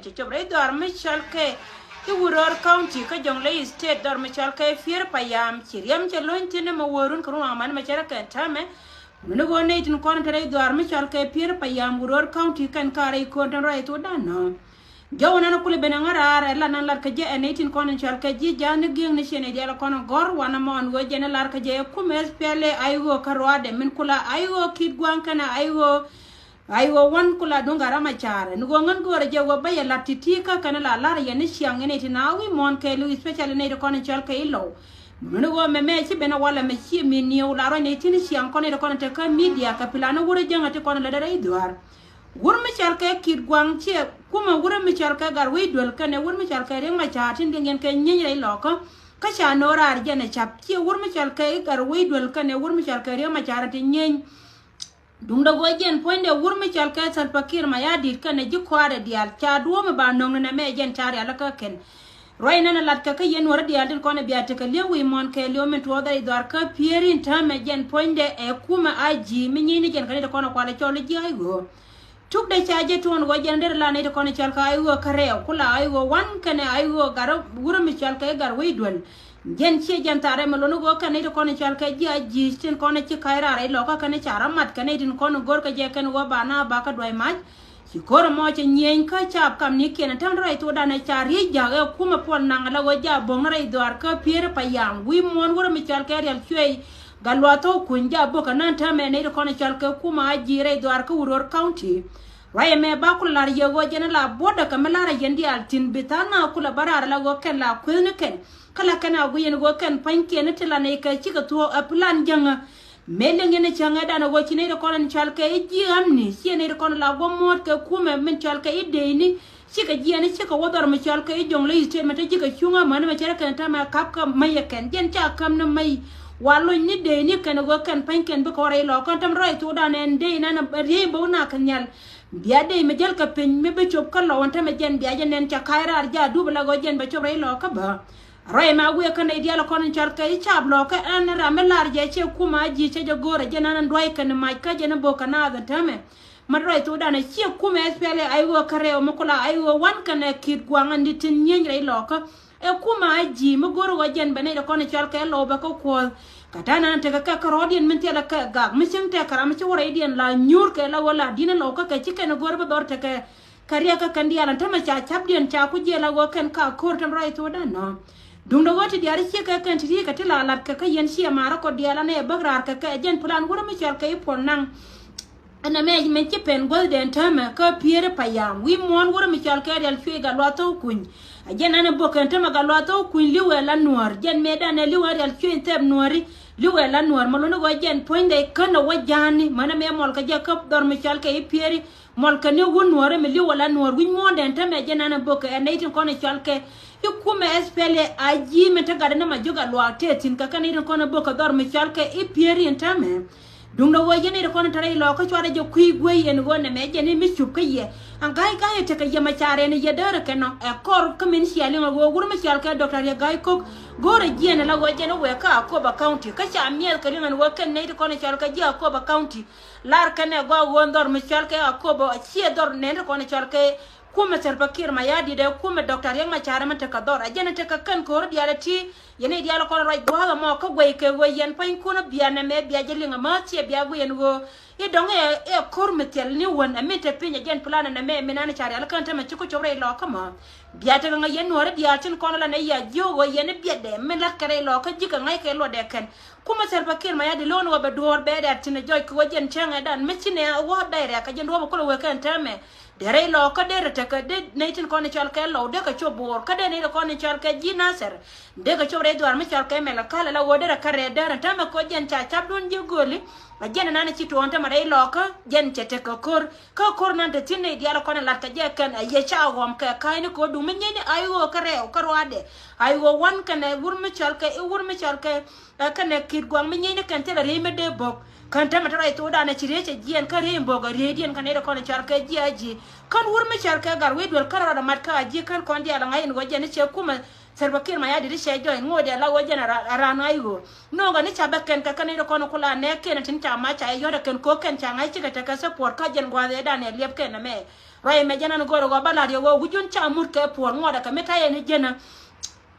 che chobre dor mi chalke ti wuror county ka jongle state dor mi chalke fier payam chiriam che lointine ma worun kru aman ma chara kan tame mino go ne tin kon tare dor mi chalke fier payam wuror county kan kare ko tan rai to dano jawna na kule benangara la nan lar ka je enetin kon chalke ji jan ging ni shene dia kon gor wana mon go je na lar ka je kumes pele aygo karwade min kula aygo kid gwan kana aygo wan kula dunga rama chare nugo ngan go je go baya latitika kana la lar ya ni siang ne tinawi mon ke lu especially ne kon chalke ilo nugo me chi bena wala me chi mi niu la ro ne tin siang kon ne kon te ka media ka pilano wure janga te kon la dara idwar wur mi chalke kid gwang che kuma wur mi chalke gar wi dol kane wur mi chalke re ma chatin dingen ke nyin re loko ka cha nora arjane chap che wur mi chalke gar wi dol kane wur mi chalke re ma chatin nyin dung da gojen poinde wur mi chalke sal pakir ma ya dit kane ji kware dial cha duo me ba nong na me jen tare ala ka ken roi nana lat ka yen wor dial din kone biate ka le wi mon ke le men to da idar ka pierin ta me jen poinde e kuma aji mi nyini jen kane da kono kwale chole ji ay go tuk de chaje tuon go jender la ne ko ne chal ka ayo kareo kula ayo wan kane ayo garo wuro mi chal ka gar wi dol jen che jen tare melo no go kane ko ne chal ka ji aji tin ko ne chi kaira re lo ka kane chara mat kane din ko no gor ka je kan go bana ba ka doi mach chi kor mo che nyen ka chap kam ni ken tan rai to da na chari ja ga kuma pon nang la go ja bong rai dwar ka pier pa yam wi mon wuro mi chal ka real chwe galwato kunja boka nan ta me ne ko ne chalke kuma ajire dwar ka uror county waye me ba kullar yego jena la boda kamala yendi altin bitana kula barar la go ken la kun ken kala kana go yen go ken panke ne tela ne ka ci ka to a plan janga mele ngene changa dana go ci ne ko ne chalke ji amni ci ne ko la go mot ka kuma men chalke ide ni ci ka ji ne ci ka wodar me chalke jong le ite mata ci ka chunga man me chalke ta ma kap ka may ken jen cha kam na may wallo ni de ni kan go kan panken be ko re lo kan tam roi to dan en de na re bo na kan yal biya de me jel ka pen me be chop kan lo won ta me jen biya jen en cha kaira ja du bla go jen be chop re lo ka ba roi ma gu kan e dia lo kon char ka i chab lo ka an ra me lar je che kuma ji che jo gore jen an roi kan ma ka jen bo kana da ta me ma roi to dan che kuma espele ai go kare o mo kula ai go wan kan e kid gwangan di tin nyen re lo ka e kuma aji mo goro wajen bane da kono chalke lo ba ko ko katana te ka karodien min te la ka ga misin te kara mi wora idien la nyur ke la wala dina lo ka chike no goro ba dor te ka kariya ka kandi ala tama cha chapdien cha ku je la go ken ka kor tam right to da no dung do goti diari chike kan ti ka tila lat ka yen shi mara ko diala ne bagrar ka jen plan goro mi chalke ipon nang ana me ci pen golden tama ka piere payam wi mon woro mi chalke real fi ga lo to kun ajen ana bokan tama ga lo to kun liwe la nuar jen me dane liwe real fi tem nuari liwe la nuar malo no go jen poinde kana wajani mana me mol ka je ka dor mi chalke i piere mol ka ne won nuare mi liwe la nuar wi mon den tama jen ana boka en itin kono chalke ikume espele aji me ta ga na ma joga lo atetin ka kana itin kono boka dor mi chalke i piere tama dung da waje ne da kono tare lo ka chwara jo kui gwe en go ne me je ne mi chup ka ye an gai gai te ka ye ma chare ne ye dare ka no e kor ka min si ali go gur ma chal ka doctor ya gai ko go re je ne la go je ne we ka ko ba county ka cha miel ka ringan wo ken ne da kono chal ka je ko ba county lar ka ne go wondor mi chal ka ko ba chi dor ne da kono chal ka kuma serpakir ma yadi de kuma doctor yang ma chara man ka dor ajena te ka kan ko diala ti yene diala ko rai gwa mo ka gwe ke gwe yen pain kuna biana me bia jelinga ma ti bia gwe yen go e donge e kor metel ni won amete pinya gen plan na me menana chara ala kan ta ma chiko chore lo ka ma bia te nga yen wore dia tin kono la ne ya jogo yen bia de me la kare lo ka jika ngai ke lo de ken kuma serpakir ma yadi lon wo be dor be de tin joy ko jen chenga dan me chine wo daire ka jen wo ko we kan ta me dere lo ka dere te ka de naitin ko ne chal ka lo de ka chobor ka de ne ko ne chal ka jinaser de ka chobre dwar me chal ka me la kala la wodere ka re dere ta me ko jen cha chap don je goli a jen na ne ci to onta ma re lo ka jen che te ka kor nan de tin ne dia la ko ne la ka je kan a ye cha wom ka kai ne ko du me ne ayo ka re o ka rwade ayo wan ka ne wur me chal ka ka ne kid gwang me ne kan te la re me de bok kan ta mata to da na cire ce jiyan ka re mbo ga redian kan ne ko ne chal ka jiaji kan wur me chal ka gar wedwel karara da mat ka ji kan kon dia la ngai ngo je ne ce kuma serpakir ma yadi she joy ngode la wo je na rana ayo no ga ne cha bakken ka kan ne ko no kula ne ken tin ta ma cha yo da ken ko ken cha ngai ci ka ta ka support ka jen gwa da ne lep ken na me roi me jana go ro ba la yo go jun cha mur ke por ngoda ka meta ye ni jena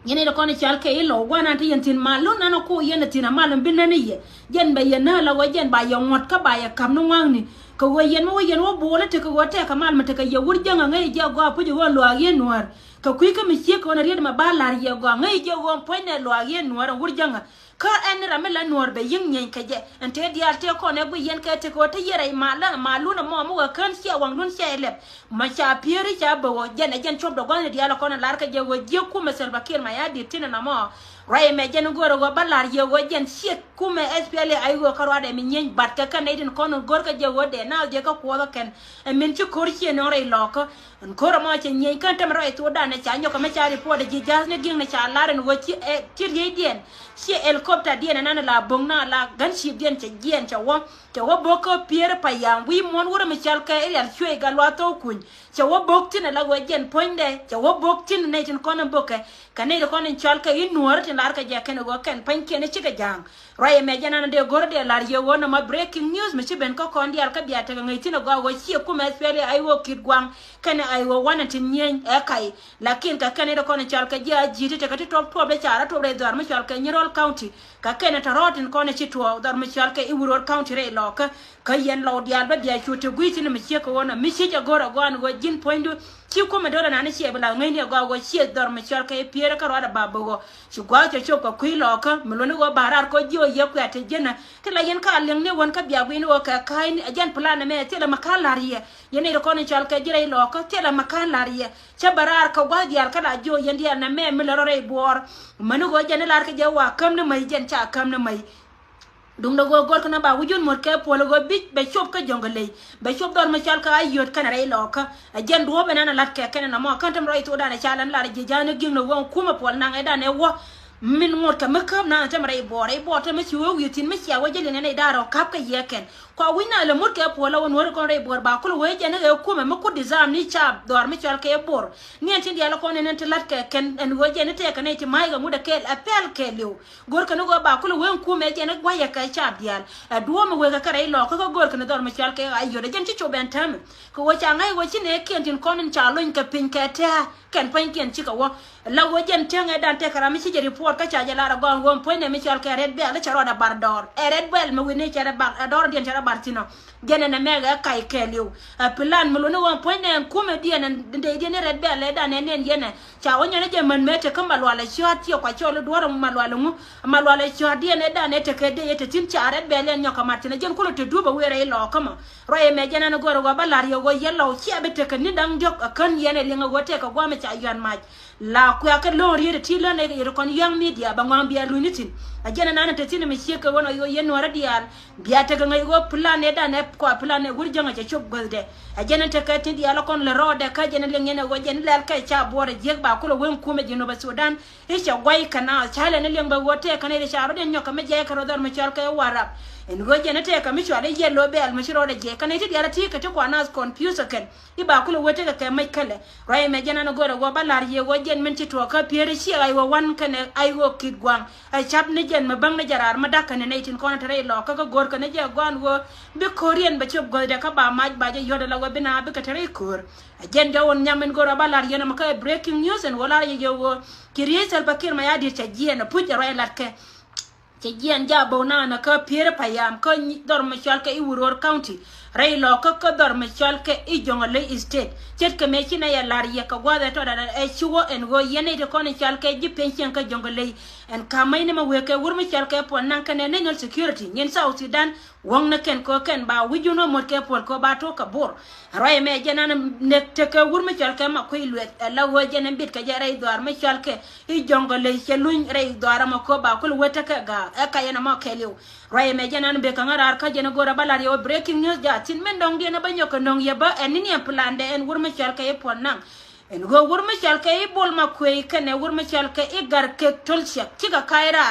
yene da kone chalke ilo wana ti yentin malu nana ko yene tina malum binane ye yen be yena la wajen ba yo ngot ka ba ya kam no wangni ko wayen wo bole te ko te ka mal mate ka ye wurjanga ngai je go apu go lo aye nuar ka kuy ka mi che ko na ried ma ba lar ye go ngai je go poine lo aye nuar wurjanga ka en ramela nuar be yin nyen ka je ente dial te ko ne bu yen ka te ko te yere mala malu na mo kan sia wang dun sia elep ma cha pieri cha bo jen chob do gone dial ko na lar ka je go je ku mesel bakir ma ya di tina na mo rai me jen go ro ba lar ye go jen sia ku me SPL ay go karwa de mi nyen bat ka kan edin ko no gor ka je go de na je ka ko da ken e min chu kor chi no rai loko en kor ma che nyen kan tam rai to da ne cha nyo ka me cha report de jas ne ging ne cha lar no chi e tir ye dien si helicopter dien na la bongna la ganship dien che dien cha wo boko pier pa yang wi mon wura mi chal ka e yar chwe ga lo to kun cha wo bok tin la go jen poinde cha wo bok tin ne tin kono boke kane ko ne chal ka in nuor tin lar ka ja ken go ken pan ken chi ga jang rai me jana de gor de lar ye wona ma breaking news mi ben ko kon dial ka biata ga ngai tin go go chi ku me spele ai wo kit gwang kane ai wo wana tin nyen e kai lakin ka kane ko ne chal ka ja jiti te ka ti top be chara to re dar mi chal ka nyirol county ka kene tarotin ko ne chi to dar mi chal ka i wuror county re loka ka yen lo dial ba dia chuto guiti ne mi che ko wona mi che ja gora go an go jin poindu chi ko me dora na ne che bla ngai ne go chi dar mi chal ka e piere ka ro da babo go chi gwa che cho ko kui loka mi lo ne go barar ko jo ye ku ate jena te la yen ka leng ne won ka bia gwi no ka kai ni ajan plan me te la makalariye yene ko ne chal ka jire loka te la makalariye cha barar ka gwa dial ka da jo yen dia na me mi lo re bor manu go jene lar ka je wa kam ne mai jen cha kam ne mai dung do go gor kana ba wujun mor ke polo go bit be chop ka jongale be chop dor ma chal ka ayot kana rai loka ajen do be nana lat ke kana na mo kantam rai to dana chalan lar je jana ging no won kuma pol na ngai dana wo min ngot ka makam na tam rai bo ta me chiwo yitin me chiawo jele ne daro kap ka yeken ko wina le mor ke polo won wor kon rai bor ba kul we jene e kuma me ko dizam ni chap dor me chal ke bor ni antin dia la ko ne nen lat ke ken en wo jene te kana ti mai ga mu da ke apel ke lew gor kana go ba kul wen kuma jene gwa ya ka chap dial duo me we ka rai lo ko gor kana dor me chal ke ayo de jen ti choben tam ko wo cha ngai wo chi ne ken tin konin cha lon ka pin ke ta ken pan ken chi ka wo la wo jen tenge dan te kara mi chi report ka cha jala ra gon won point ne mi chal ke red bell cha ro da bar dor red bell me we ne cha bar dor dien cha bartino gene na mega kai keliu plan me lo ne won point ne kuma dien de dien red bell da ne ne yene cha wonya ne je man mete kan malwala shot yo kwa cholo dwaro malwala shot dien da ne te ke de yete tin cha red bell en nyoka martina jen kulo te duba were lo kama roye me jana no goro go balar yo go yello chi abete kan ni dang jok kan yene linga go te ka go me cha yan maj la ku ya ka lo ri ti lo ne ri kon yang media ba ngam bia lunitin ajana nana te tin me sheka wono yo yen wara dial bia te ga ngai go plan ne da ne ko plan ne gurjo nga chop golde ajana te ka tin dia la kon le rode ka jana le ngene go jen lel ka cha bore jeg ba ko lo wen ku me jino ba Sudan e cha gwai kana cha le ne leng ba wote kana ri cha ro den nyoka me je ka ro dar me chal ka warap en go jana te ka mi chwa de yello be al mashiro de je kana ti dia la ti ka te ko anas confuse ken i ba ko lo wote ka mai kale roye me jana no go go balar ye go jen men ti to ka piere shi ai wo wan kane ai wo kid gwang ai chap ne jen ma bang ne jarar ma dakane ne tin kono tare lo ka gor ka ne je gwan wo be korean ba chop go de ka ba maj ba je yoda la wo bina be ka tare kur jen do won nyamen go balar ye na ma ka breaking news en wala ye yo kiriesal bakir ma ya di cha jena puja roye latke che jien ja bona na ka piere payam ko dor ma chal ka i wuror county rai lo ka dor ma chal ka i jongale state chet ka me china ya lar ye ka gwa da to da e chuo en go yene de ko ne chal ka ji pension ka jongale en ka mai ne ma we ka wur ma chal ka po nan ka ne national security nyen South Sudan wong na ken ko ken ba wijuno mo ke pol ko ba to ka bor rai me jena ne te ka wur ma chal ka ma ko ilwet la wo jena bit ka ja rai dor ma chal ka i jongale che luñ rai dor ma ko ba ko weta ka ga aka yana ma keliu rai me jena be ka ngarar ka jena gora balar yo breaking news ja tin men dong de na banyo ka nong ye ba en ni plan de en wur ma chal ka e pon nan en go wur ma chal ka e bol ma ko e kane wur ma chal ka e gar ke tol shak ti ga kaira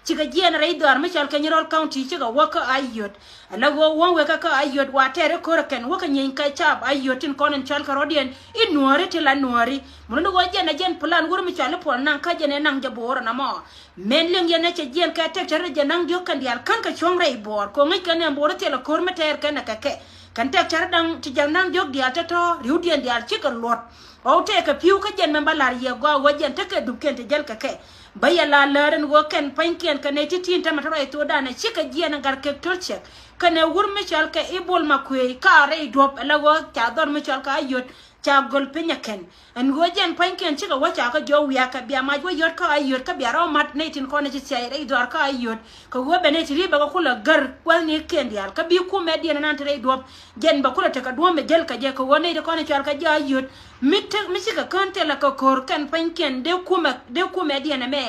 chiga jien rai dor ma chal ka nyirol county chiga waka ayot ala go won we ka ayot wa tere korken waka nyin ka chap ayotin konen chal ka rodien in nuore ti la nuori mun go jena jen plan wur ma chal pon nan ka jene nan jabor na mo men leng yene che jien ka tek tere jenang jo kan dial kan ka chom rai bor ko ngai kan en bor te la kor ma ter kan ka ke kan tek char dang ti jang nang jog dia to riu dien dia chi ka lot o te ka piu ka jen membalar ye go wo jen te ka du ken te jel ka ke baya la laren go ken panken ka ne ti tin ta mataro to da na chi ka jien gar ke torche ka ne wur mi chal ka ibol makwe ka re dop la go cha dor mi chal ka yot cha gol penya ken en go jen panken chi ka wa cha ka jo wiya ka bia ma go yot ka yot ka bia ro mat ne tin ko ne chi sai re dor ka yot ka go be ne ti ba ko kula gar kwal ni ken dial ka bi ku me dien nan tre dop jen ba kula te ka do me jel ka je ko woni de ko ne chal ka ja yot mit ka kante la ka kor kan panken de ku me dien me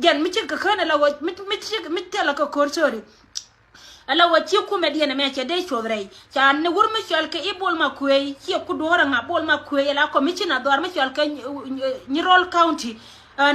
jen mit ka kana la mit la ka kor sorry ala wati ku mediana me che de chovrei cha ne wur mi chal ke ibol ma kuei ki ku dora nga bol ma kuei la ko mi china dor mi chal ke ni roll county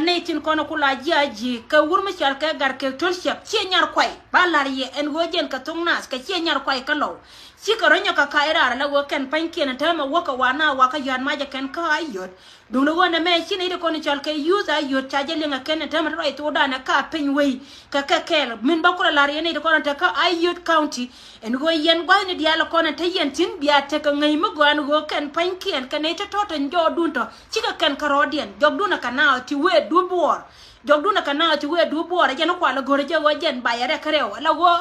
ne tin kono kula jaji ka wur mi chal ke gar ke tol chep che nyar kwai balar ye en gojen ka tungnas ka che nyar kwai ka lo si ka ronyo ka kaira la wo ken panke na tama waka wana waka yan ma ja ken ka ayot dung no wona me chini de kono chal ke use ayot cha je lenga ken tama right to da na ka pen wei ka kel min ba kula lar ye ne de kono ta ka ayot county en go yen gwa ni dia la kono ta yen tin biya te ka ngai mu gwan go ken panke ka ne ta to njo dunto chi ka ken karodien jog duna kana ti we du bor jog duna kana ti we du bor je no kwa la gore je go jen ba yare kareo la go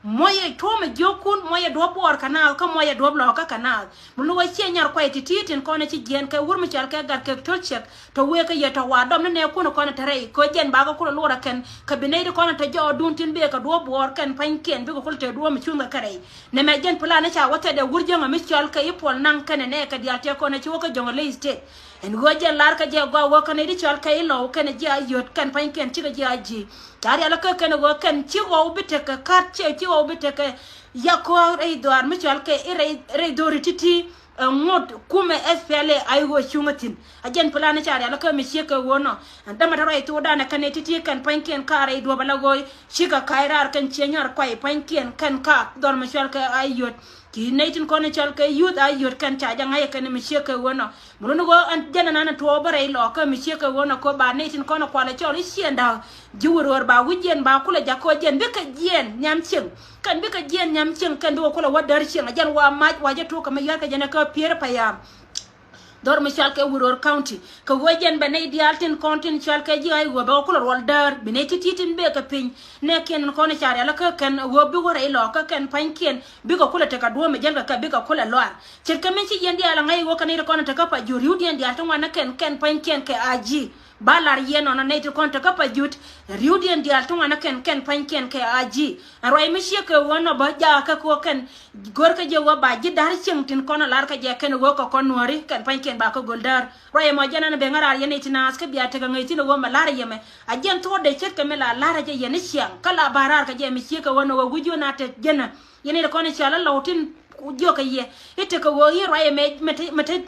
moye tome jokun moye do bor kanal ka moye do blo ka kanal mulu wa che nyar kwai titin ko ne ci gen ka wurmi chal ka gar ke tolchek to we ka yeta wa dom ne ko no ko ne tare ko gen ba ga ko lora ken ka binay ko ne ta jo dun tin be ka do bor ken panken be ko te do mi chunga kare ne me gen plan cha wata de wurje ma mi chal ka ipol nan kan ne ka dia te ko ne ci wo ka jonga le state en goje lar ka je go wo kan di chal ka ilo kan je ayot kan panken ci ga je aji tari ala ka kan go kan ci wo bite ka kat ci wo bite ka yakko re doar mi chal ka re do rititi ngod kuma SPLA ayo chungatin ajen plan chari ala ka mi sheka wono andama taro ay to dana kan titi kan panken ka re do balagoy shika kairar kan chenyar kwai panken kan ka dor mi chal ka ayot ki naitin kono chal ke youth ayot kan cha janga ye kan mi sheka wono muno go an jana nana to bare lo ka mi sheka wono ko ba naitin kono kwala chol sienda jiwor ba wujen ba kula jako jen be ka jen nyam ching kan be ka jen nyam ching kan do kula wadar ching ajan wa maj waje to ka me yaka jana ka pier payam dor mi chal ke wuror county ka wojen be nay dialtin kontin chal ke ji ay wo ba kula wal dar be nay titin be ka pin ne ken kono char ala ka kan wo bi wore lo ka kan panken bi ko kula te ka do me jenga ka bi ka kula lo chir ka men ci yendi ala ngai wo kan ni kono te ka pa juri udi ndi alton wana ken panken ke aji balar yeno na neti konta kapa jut riudien dial tunga na ken panken ke aji arwai mishi ke wono ba ja ka ko ken gorka je wo ba ji dar tin kono lar ka je ken wo ko konori ken panken ba ko goldar roye mo jana na be ngara yene tina ska biya te ga ngai tin wo ma lar yeme ajen to de chet ke mela lar je yene siang kala barar ka je mishi ke wono wo gujo na te jena yene ko ne chala lautin jo ka ye ite ko wo yi roye me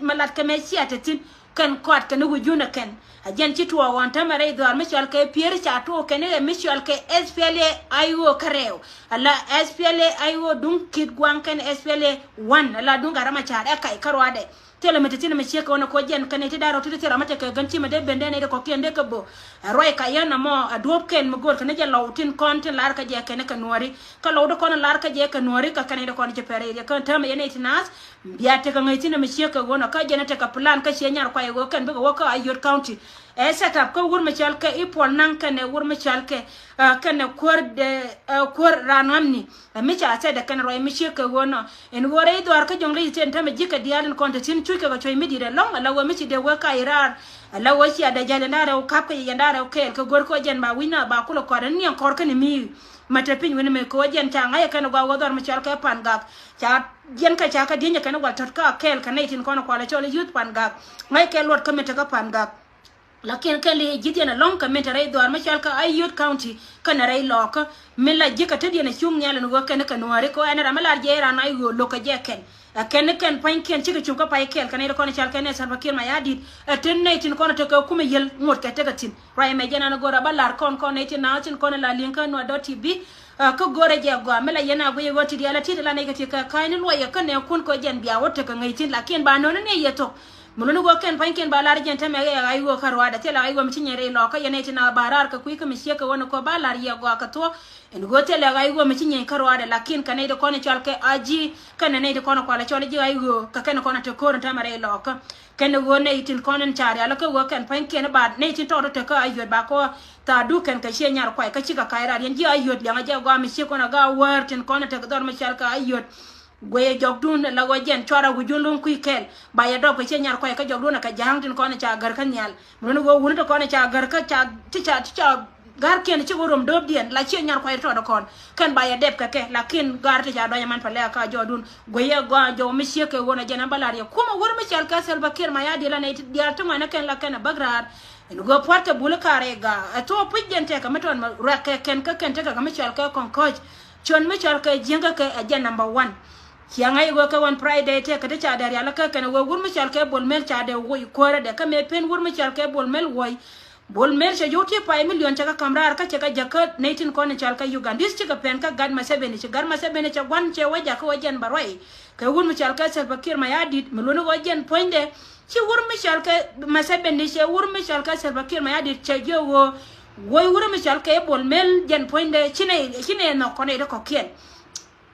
malat ke me siate tin kan kwat kan wujuna ken ajen chitwa wanta mare dwar mishal ke pier chato ken mishal ke SPLA ayo kareo ala SPLA ayo dun kid gwan ken SPLA 1 ala dun garama chada kai karwade tele metetina me cheka ona ko jen kan ite daro tite tera mate ke ganti me de bende ne ko kende ke bo roy ka yana mo adop ken mo gor kan je lawtin kontin lar ka je ken ka nori ka lawdo kon lar ka je ka nori ka kan de kon je pere kan tama yene tinas biya te ka ngai tina me cheka ona ka jena te ka plan ka shenyar kwa yo kan be ko ayot county set up ko wur me chalke ipol nan kan wur me chalke kan kor ranamni mi cha se de kan roy mi cheka ona en gore idwar ka jongle iten tama jika dialin kon te tin chuke ko choy midire long ala wo mi ci de wo ka irar ala wo ci ada jale ndare o kap ka yandare o kel ko gor ko jen ba wina ba kulo ko ran nyen kor kan mi mata pin woni me ko jen ta ngai kan gwa wodor mi chalke pan gak cha jen ka cha ka dinya kan wal tot ka kel kan itin kono ko la chole youth pan gak ngai kel lot ka meta ka pan gak lakin kali jidena long ka meta ray doar machal ka ayot county kana ray loka mila jika tedi na chung nyala no kana kanware ko ana ramala jera na ayo loka jeken ken panken chika chuka pa kel kana ko na chal kana san fakir ma yadit ten nightin kono to ko kuma yel ngot ka tegatin ray me jena na gora balar kon nightin na tin kono la linka no .tv ko gore je go mela yana go yego ti ala ti la ne ka kaini lo ya kana kun ko jen biya wota ka ngaitin lakin ba no ne yeto mulunu go ken panken balar gente me ya ay go karwada tela ay go mtinyere lo ka yene tina barar ka kuika misheka wono ko balar ya go ka to en go tela ay go mtinyen karwada lakin kanay de kono chalke aji kanay de kono ko la chole ji ay go ka ken kono te ko tamare lo ka ken go ne itin kono chari ala ka go ken panken ba ne tin to te ka ayot ba ko ta du ken ka she nyar kwai ka chika kaira yen ji ayot ya ga go misheko na ga war tin kono te dor me chalka ayot goye jogdun la go jen chora gu julun ku kel ba ya do ko che nyar ko ka jogdun ka jang tin ko ne cha gar kan nyal mun go wun to ko ne cha gar ka cha gar ken ci gorom dob dien la che nyar ko to do kon kan ba ya deb ka ke lakin gar ta ja do yaman pale ka jodun goye go jo mi che ke wona jena balar ya kuma wor mi chal ka sel bakir ma ya de la ne dia to ma na ken la ken bagrar en go porta bul kare ga to pujente ka meton ra ken ka ken ta ka mi chal ka kon coach chon mi chal ka jenga ka aja number 1 Kianga go ka one Friday te ka cha dar yala ka kana wo gurmi chal ke bol mel cha de wo ko de ka me pen gurmi chal ke bol mel she joti pa million cha ka kamrar ka cha ka jaka 19 ko ne chal ka Ugandis cha ka pen ka gad ma sebeni cha gar ma sebeni cha wan che waja ka wajen barwai ka gurmi chal ka sel bakir ma yadit melono wajen poinde chi gurmi chal ka ma sebeni she gurmi chal ka sel bakir ma yadit cha jo wo gurmi chal ka bol mel jen poinde chine no ko ne de ko kien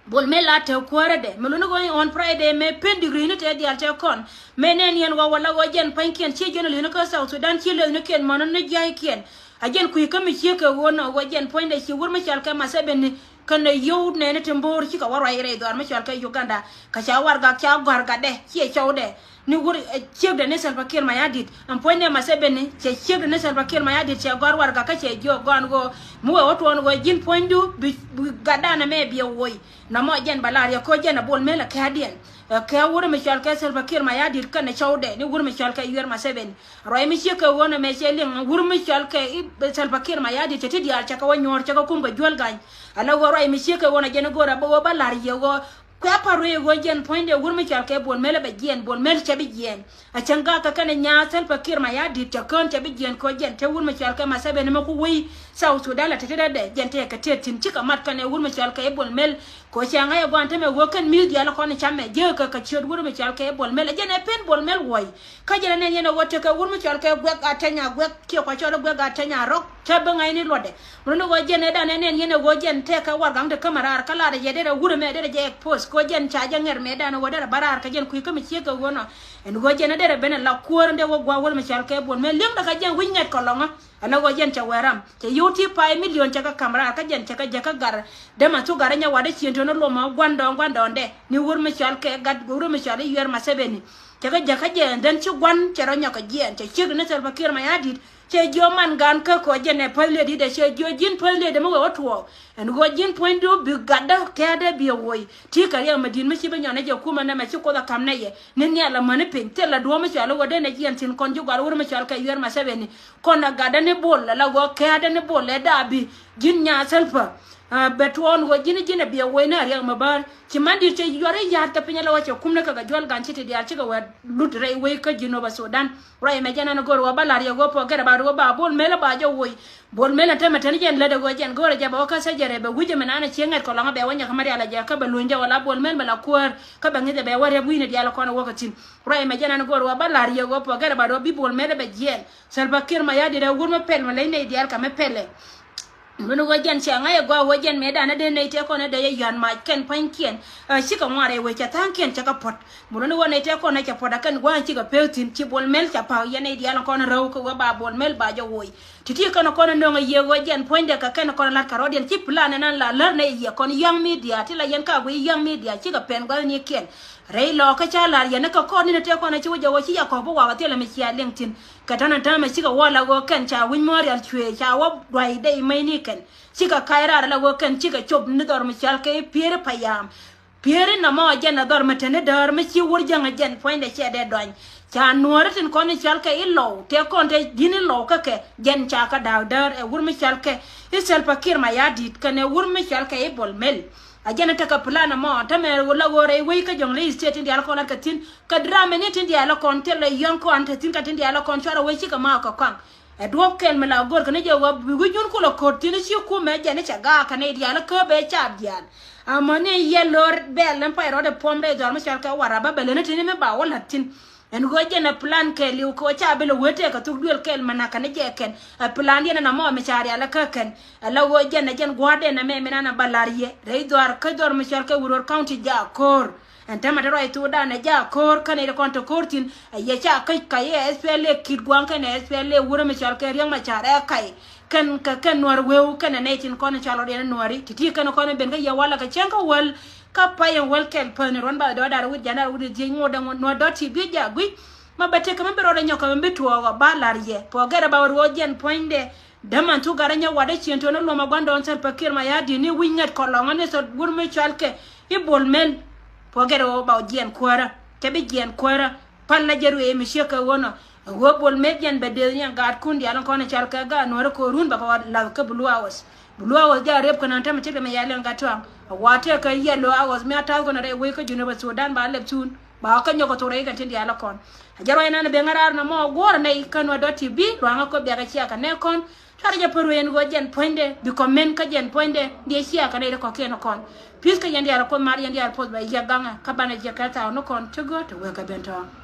bol me la te kwara de meluno go on Friday me pen degree ne te dial te kon menen yen go wala go jen panken che jen le no ka South Sudan che le no ken mono ne jay ken ajen ku ka mi che ka wono go jen point de chi wur me chal ka maseben kan yow ne ne tembor chi ka wara ire do ar me chal ka Uganda ka cha war ga cha gar ga de che chaw de ni wur che de ne sel bakir ma yadit am point ne maseben che de ne sel bakir ma yadit che gar war ga ka che jo gon go mu wo to on go jin point du gada na me bi woy na mo jen balaria ko jen bol mela kadien ka wuro mi chal ka sel bakir ma yadir kan chawde ni wuro mi chal ka yer ma seben roy mi che ka wona me chelin wuro mi chal ka sel bakir ma yadir te dial cha ka wonyor cha ka kumba jol gañ ala go roy mi che ka wona jen go ra bo balaria go kwa parwe go jen point de wuro mi chal ka bol mela be jen bol mel cha bi jen a changa ka kan nya sel bakir ma yadir cha kan cha bi jen ko jen te wuro mi chal ka ma seben ma ku wi South Sudan la te de jen te ka te tin chika mat kan wuro mi chal ka bol mel ko changa ya gwante me woken media la kono chamme je ka chod wuro me chal ke bol mel jene pen bol mel woy ka jene ne yene wote ka wuro me chal ke gwek atanya gwek ke ko chod gwek atanya rok tabe ngai ni lode wono go jene da ne yene go jen te ka war gang de kamara kala de de wuro me de je post ko jen cha janger me da no wodara barar ka jen ku ka mi che ka wono en go jene de ben la kuor de wo gwa wuro me chal ke bol mel lim da ka jen winget ko longa ana go jen cha weram te yuti pa million cha ka kamara ka jen cha ka jaka gar de ma tu garanya wade chi no lo ma gwando de ni wur mi chal ke gad wur mi chal yer ma sebeni jaga jaka je den ci gwan ci ronya ko je ci ci ne sel bakir ma yadit ci jo man gan ka ko je ne palle di de ci jo jin palle de mo wato en go jin point do bi gadda ke de bi woy ti ka ya madin mi ci be nyone je kuma na ma ci ko da kam ne ye ne ni ala man pe te la do mi chal wode ne jin tin kon ju gar wur mi chal ke yer ma sebeni kon na gadda ne bol la go ke de ne bol le da bi jin nya selfa betuon go jini be wena riang mabar ci mandi ci yore yaar ta pinya la wace kumna ka jol gan ci te dial ci ga wa lut rey we ka jino ba Sudan ray me jana na gor wa balar ya go po gara ba do ba bol mela ba jo woy bol mela ta mata ni jen la de go jen gora ja ba ka sa jere be wuje menana ci ngat ko la be wanya kamari ala ja ka ba lunja wala bol mel bala kuar ka ba ngide be ware buine dial ko na wakati ray me jana na gor wa balar ya go po gara ba do bi bol mela be jen Salva Kiir ma yadi da gurma pel ma lay ne dial ka me pele Munu wajan si angai gua wajan medan ada ne te ko ne da yan ma ken pankien si ka ngare we cha tanken cha ka pot munu wane te ko ne cha pot kan gwa si ka peltin ci bol mel cha pa yene dia la ko na raw ko ba bol mel ba jo woy titi ka no ko no nga ye wajan poinde ka ken ko la karodian ci plan nan la ne ye kon yang media ti la yan ka go yang media ci ka pen gwa ni ken rei lo ka cha la yan ka ko ni te ko na ci wajo wa ci ya ko bo wa ti la mi ci LinkedIn katana tama sika wala go kan cha win morial chwe cha wa dwai dai mai ni kan sika kaira la go kan sika chob ni dor mi chal ke pere payam pere na ma jen na dor matene dor mi ci wur janga jen point de che de don cha nuoratin ko ni chal ke illo te kon te dini lo ka ke jen cha ka daw dar e wur mi chal ke isel pakir ma yadit kan e wur mi chal ke e bol mel ajana taka plana mo tame wala gore we ka jong le state ndi alko na katin ka drama ne tindi ala kon tele yonko ante tin ka tindi ala kon chara we chika ma ka kan e do kel mala gor ka ne je wa bu gun ko lo ko tin si ku me jane chaga ka ne di ala ko be cha dian amane ye lor bel nan pa ro de pombe do ma chal ka wara ba bele ne tin me ba wala tin en go jena plan ke liu ko cha bele wete ka tuk duel kel manaka ne je ken plan yana na mo me chari ala ka ken ala go jena jen gwade na me na balarie re dwar ka dor me char ke Wuror County ja kor en tema de roi tu da na ja kor kan e konto kortin ye cha kai ye SPL kid gwan kan SPL wuro me char ke riang ma chara kai kan nuar weu kan ne tin kono chalo de nuari titi kan kono ben ga ya wala ka chenka wal ka payen wel kel pen ron ba do dar wud jana wud je ngoda no doti bi ja gui ma bate kam be ro da nyoka be to ga ba larye po gara ba ro jen poinde daman tu garanya wada chiento no lo ma gwanda on sel pakir ma yadi ni winget ko lo ngane so gurme chalke ibol men po gara ba jen kwara ke be jen kwara palla jeru e mi sheka wono wo bol medjen be de nya gar kundi alon ko ne chalka ga no ko run ba ba la ka Blue hours ja rep kana tama chete me yalen gatwa wate ka yellow hours me ata ko na re we ko Junuba Sudan ba lep tun ba ka nyoko to re ga tindi ala kon jaro ina na be ngarar na mo gor na ikanwa doti bi lo nga ko be ga chia ka ne kon tarja peru en go jen poinde bi ko men ka jen poinde de chia ka ne ko ken kon puisque yandi ala ko mar yandi ala pos ba ya ganga ka bana je ka ta no kon to go to we ka bento